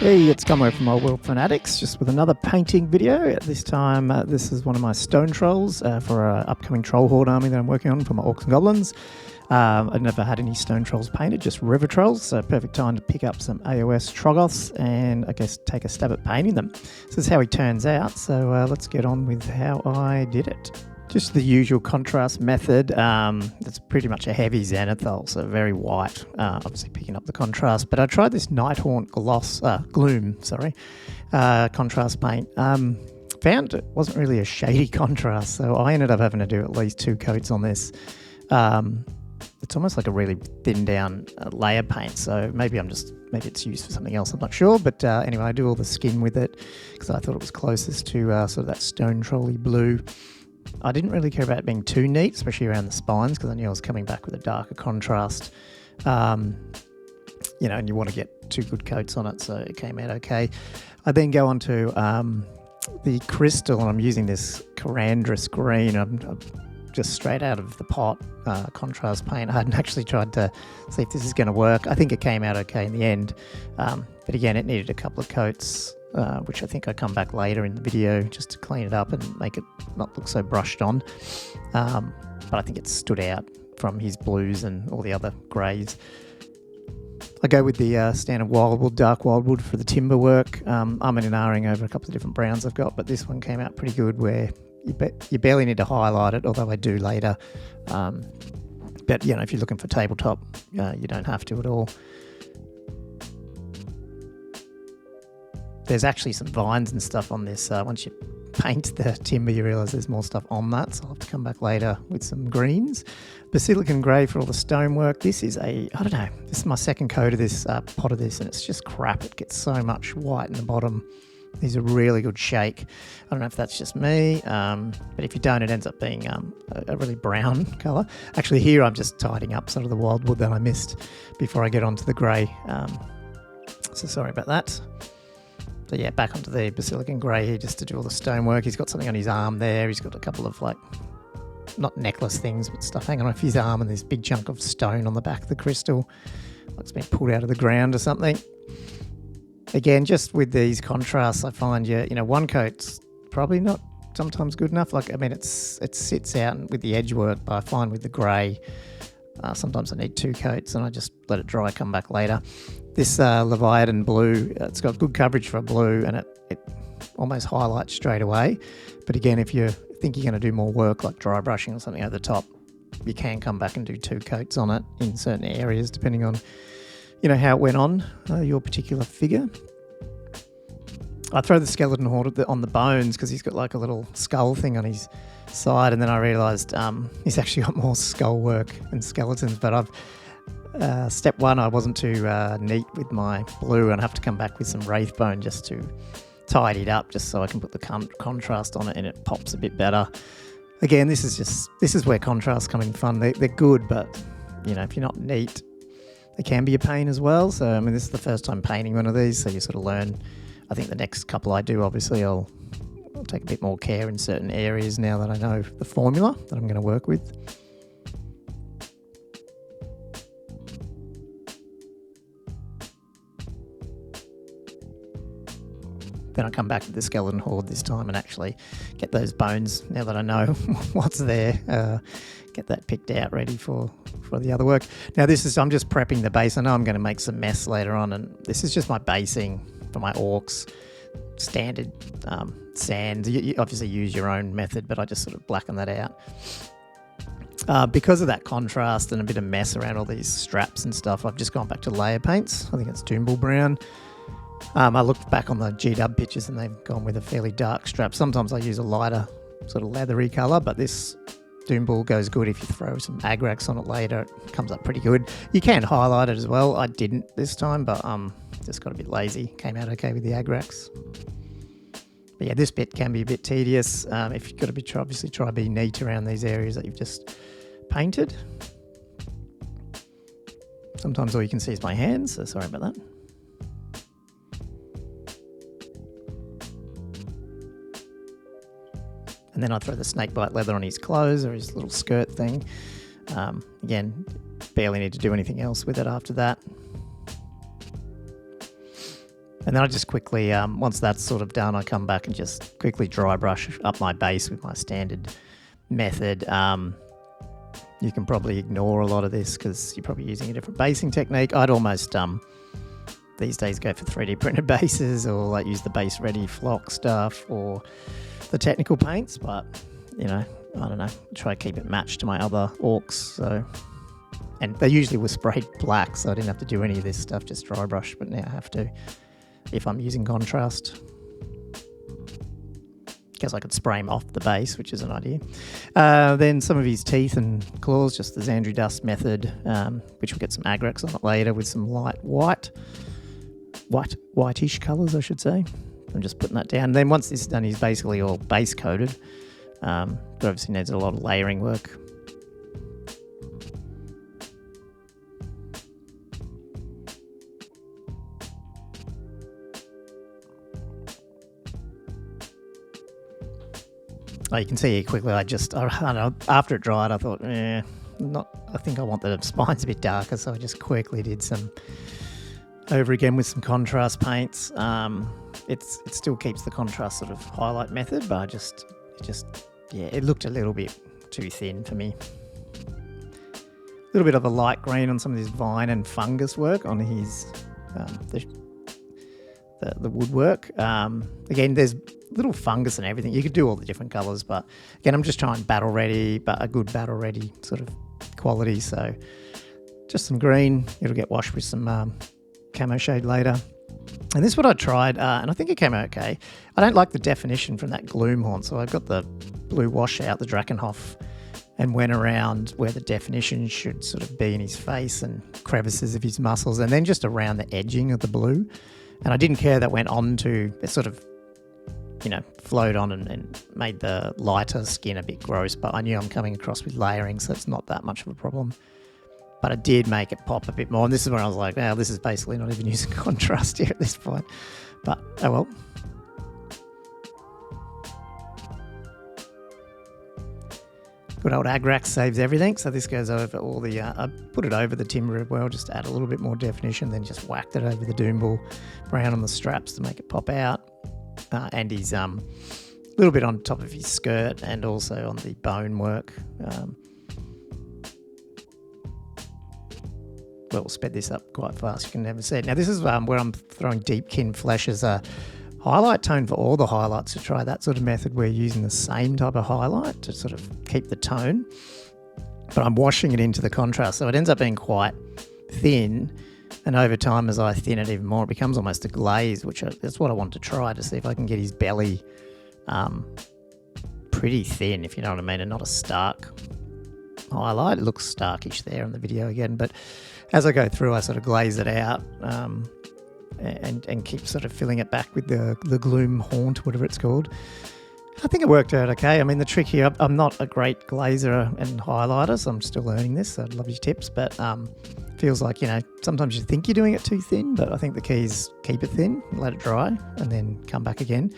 Hey, it's Gummo from Old World Fanatics, just with another painting video. This time, this is one of my stone trolls for an upcoming troll horde army that I'm working on for my orcs and goblins. I've never had any stone trolls painted, just river trolls, so perfect time to pick up some AOS Troggoths and I guess take a stab at painting them. So this is how he turns out, so let's get on with how I did it. Just the usual contrast method. It's pretty much a heavy zenithal, so very white, obviously picking up the contrast. But I tried this Nighthaunt Gloom, contrast paint. Found it wasn't really a shady contrast, so I ended up having to do at least 2 coats on this. It's almost like a really thin down layer paint, so maybe it's used for something else, I'm not sure. But anyway, I do all the skin with it because I thought it was closest to sort of that stone trolly blue. I didn't really care about it being too neat, especially around the spines, because I knew I was coming back with a darker contrast. And you want to get 2 good coats on it, so it came out okay. I then go on to the crystal, and I'm using this Corandris green. I'm just straight out of the pot contrast paint. I hadn't actually tried to see if this is going to work. I think it came out okay in the end, but again, it needed a couple of coats. Which I think I come back later in the video just to clean it up and make it not look so brushed on. But I think it stood out from his blues and all the other greys. I go with the standard wildwood, dark wildwood for the timber work. I'm R-ing over a couple of different browns I've got, but this one came out pretty good where you barely need to highlight it, although I do later. But if you're looking for tabletop, you don't have to at all. There's actually some vines and stuff on this. Once you paint the timber, you realise there's more stuff on that, so I'll have to come back later with some greens. Basilican grey for all the stonework. This is this is my second coat of this, pot of this, and it's just crap. It gets so much white in the bottom. These are really good shake. I don't know if that's just me, but if you don't, it ends up being a really brown colour. Actually, here I'm just tidying up some of the wildwood that I missed before I get onto the grey. So sorry about that. So yeah, back onto the Basilican grey here just to do all the stonework. He's got something on his arm there. He's got a couple of not necklace things, but stuff hanging off his arm, and this big chunk of stone on the back of the crystal. Like it's been pulled out of the ground or something. Again, just with these contrasts, I find one coat's probably not sometimes good enough. It sits out with the edge work, but I find with the grey, sometimes I need 2 coats and I just let it dry, come back later. This Leviathan blue, it's got good coverage for a blue, and it almost highlights straight away. But again, if you think you're going to do more work like dry brushing or something over the top, you can come back and do 2 coats on it in certain areas, depending on how it went on your particular figure. I throw the skeleton horde on the bones because he's got like a little skull thing on his side, and then I realised he's actually got more skull work and skeletons. But step 1, I wasn't too neat with my blue, and I have to come back with some wraith bone just to tidy it up, just so I can put the contrast on it and it pops a bit better. Again, this is where contrasts come in fun. They're good, but if you're not neat, they can be a pain as well. So this is the first time painting one of these, so you sort of learn. I think the next couple I do, obviously, I'll take a bit more care in certain areas now that I know the formula that I'm going to work with. Then I come back to the skeleton horde this time and actually get those bones, now that I know what's there, get that picked out ready for the other work. Now I'm just prepping the base. I know I'm going to make some mess later on, and this is just my basing for my orcs. Standard sands. You obviously use your own method, but I just sort of blacken that out. Because of that contrast and a bit of mess around all these straps and stuff, I've just gone back to layer paints. I think it's Doombull Brown. I looked back on the GW pictures and they've gone with a fairly dark strap. Sometimes I use a lighter sort of leathery colour, but this Doombull goes good if you throw some Agrax on it later. It comes up pretty good. You can highlight it as well. I didn't this time, but just got a bit lazy. Came out okay with the Agrax. But yeah, this bit can be a bit tedious. If you've got to obviously try to be neat around these areas that you've just painted. Sometimes all you can see is my hands, so sorry about that. And then I throw the snakebite leather on his clothes or his little skirt thing. Again, barely need to do anything else with it after that. And then I just quickly, once that's sort of done, I come back and just quickly dry brush up my base with my standard method. You can probably ignore a lot of this because you're probably using a different basing technique. I'd almost these days go for 3D printed bases, or like use the base ready flock stuff or the technical paints, but you know, I don't know, try to keep it matched to my other orcs. So, and they usually were sprayed black, so I didn't have to do any of this stuff, just dry brush, but now I have to if I'm using contrast, because I could spray him off the base, which is an idea. Then some of his teeth and claws, just the Xandri dust method, which will get some agrax on it later with some light whitish colours, I should say. I'm just putting that down. And then once this is done, he's basically all base coated, but obviously needs a lot of layering work. Oh, you can see here quickly, I don't know, after it dried, I thought, I think I want the spines a bit darker, so I just quickly did some over again with some contrast paints. It still keeps the contrast sort of highlight method, but it looked a little bit too thin for me. A little bit of a light green on some of this vine and fungus work on his the woodwork. Again, there's little fungus and everything. You could do all the different colours, but again, I'm just trying battle ready, but a good battle ready sort of quality. So just some green. It'll get washed with some camo shade later. And this is what I tried, and I think it came out okay. I don't like the definition from that Gloomhaunt, so I got the blue washout, the Drakenhof, and went around where the definition should sort of be in his face and crevices of his muscles, and then just around the edging of the blue. And I didn't care that went on to, it sort of, flowed on and made the lighter skin a bit gross, but I knew I'm coming across with layering, so it's not that much of a problem. But it did make it pop a bit more, and this is where I was like, this is basically not even using contrast here at this point. But, oh well. Good old Agrax saves everything, so this goes over all the, I put it over the timber as well, just to add a little bit more definition, then just whacked it over the Doomball brown on the straps to make it pop out. And he's a little bit on top of his skirt and also on the bone work. We'll sped this up quite fast, you can never see it. Now this is where I'm throwing Deepkin Flesh as a highlight tone for all the highlights, to try that sort of method where you're using the same type of highlight to sort of keep the tone. But I'm washing it into the contrast, so it ends up being quite thin. And over time, as I thin it even more, it becomes almost a glaze, that's what I want to try, to see if I can get his belly pretty thin, if you know what I mean, and not a stark highlight. It looks starkish there on the video again, but as I go through, I sort of glaze it out and keep sort of filling it back with the Gloomhaunt, whatever it's called. I think it worked out okay. I mean, the trick here, I'm not a great glazer and highlighter, so I'm still learning this, so I'd love your tips, but feels like, sometimes you think you're doing it too thin, but I think the key is keep it thin, let it dry, and then come back again.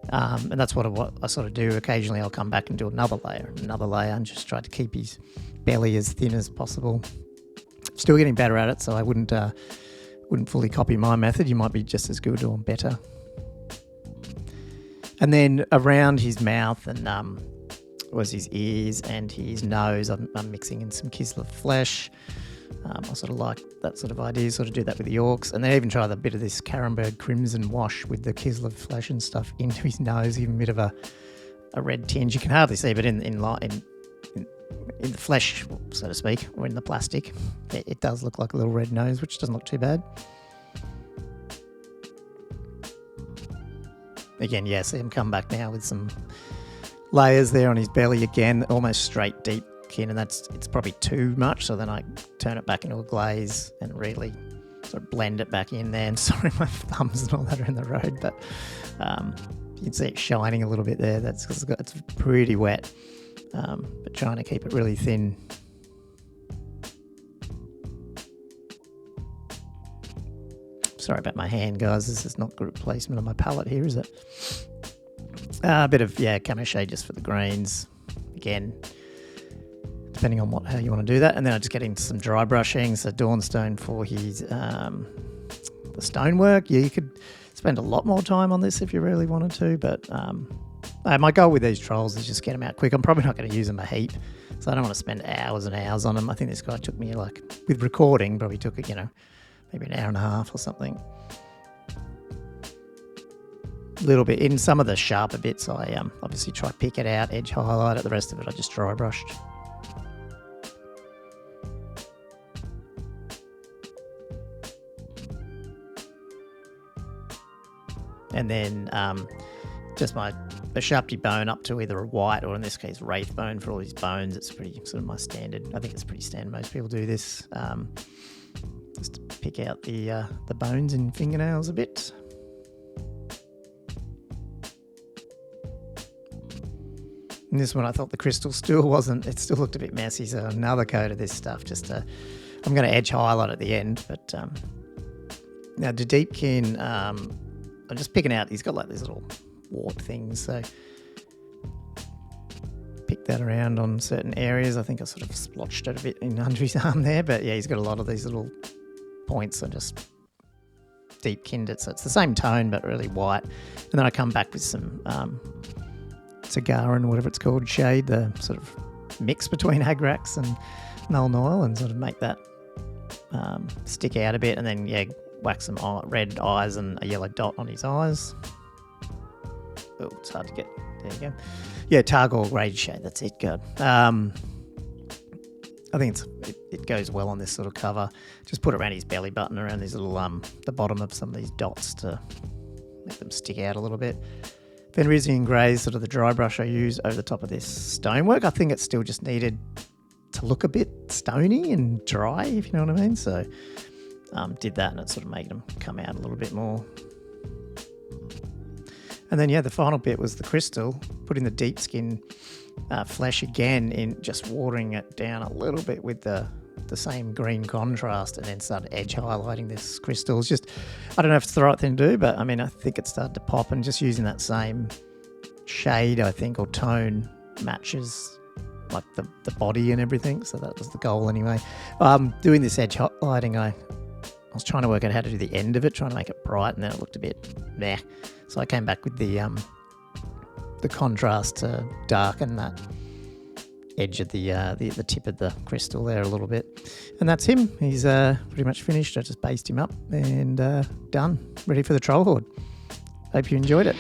And that's what I sort of do. Occasionally I'll come back and do another layer, and just try to keep his belly as thin as possible. Still getting better at it, so I wouldn't fully copy my method. You might be just as good or better. And then around his mouth and was his ears and his nose, I'm mixing in some Kislev flesh. I sort of like that sort of idea, sort of do that with the orcs. And then even try the bit of this Karenberg Crimson wash with the Kislev flesh and stuff into his nose, even a bit of a red tinge. You can hardly see, but in the flesh, so to speak, or in the plastic, it does look like a little red nose, which doesn't look too bad. Again, see him come back now with some layers there on his belly again, almost straight deep kin, and it's probably too much, so then I turn it back into a glaze and really sort of blend it back in there. And sorry, my thumbs and all that are in the road, but you can see it shining a little bit there. That's because it's pretty wet, but trying to keep it really thin. Sorry about my hand, guys. This is not good placement on my palette here, is it? A bit of, camo shade just for the greens. Again, depending on how you want to do that. And then I just get into some dry brushing. So Dawnstone for his the stonework. Yeah, you could spend a lot more time on this if you really wanted to, but my goal with these trolls is just get them out quick. I'm probably not going to use them a heap, so I don't want to spend hours and hours on them. I think this guy took me, like, with recording, probably took it, maybe an hour and a half or something. A little bit in some of the sharper bits, I obviously try to pick it out, edge highlight it. The rest of it I just dry brushed. And then just a Sharpie bone up to either a white or, in this case, wraith bone for all these bones. It's pretty sort of my standard. I think it's pretty standard. Most people do this just to pick out the bones and fingernails a bit. And this one, I thought the crystal still wasn't. It still looked a bit messy. So another coat of this stuff. I'm going to edge highlight at the end. But now the Deepkin, I'm just picking out. He's got like these little wart things. So pick that around on certain areas. I think I sort of splotched it a bit under his arm there. But yeah, he's got a lot of these little points. I just Deepkinned it. So it's the same tone, but really white. And then I come back with some cigar and whatever it's called, shade, the sort of mix between Agrax and Null Noil, and sort of make that stick out a bit, and then whack some red eyes and a yellow dot on his eyes. Oh, it's hard to get. There you go. Yeah, Targor grade shade. That's it. Good. I think it goes well on this sort of cover. Just put it around his belly button, around these little the bottom of some of these dots to make them stick out a little bit. Fenrisian Grey is sort of the dry brush I use over the top of this stonework. I think it still just needed to look a bit stony and dry, if you know what I mean. So did that, and it sort of made them come out a little bit more. And then, the final bit was the crystal, putting the deep skin flesh again in, just watering it down a little bit with the same green contrast, and then started edge highlighting this crystal. It's just, I don't know if it's the right thing to do, but I mean, I think it started to pop, and just using that same shade, I think, or tone matches like the body and everything. So that was the goal anyway. Doing this edge highlighting, I was trying to work out how to do the end of it, trying to make it bright, and then it looked a bit meh. So I came back with the contrast to darken that edge of the tip of the crystal there a little bit. And that's him. He's pretty much finished. I just based him up and done. Ready for the troll horde. Hope you enjoyed it.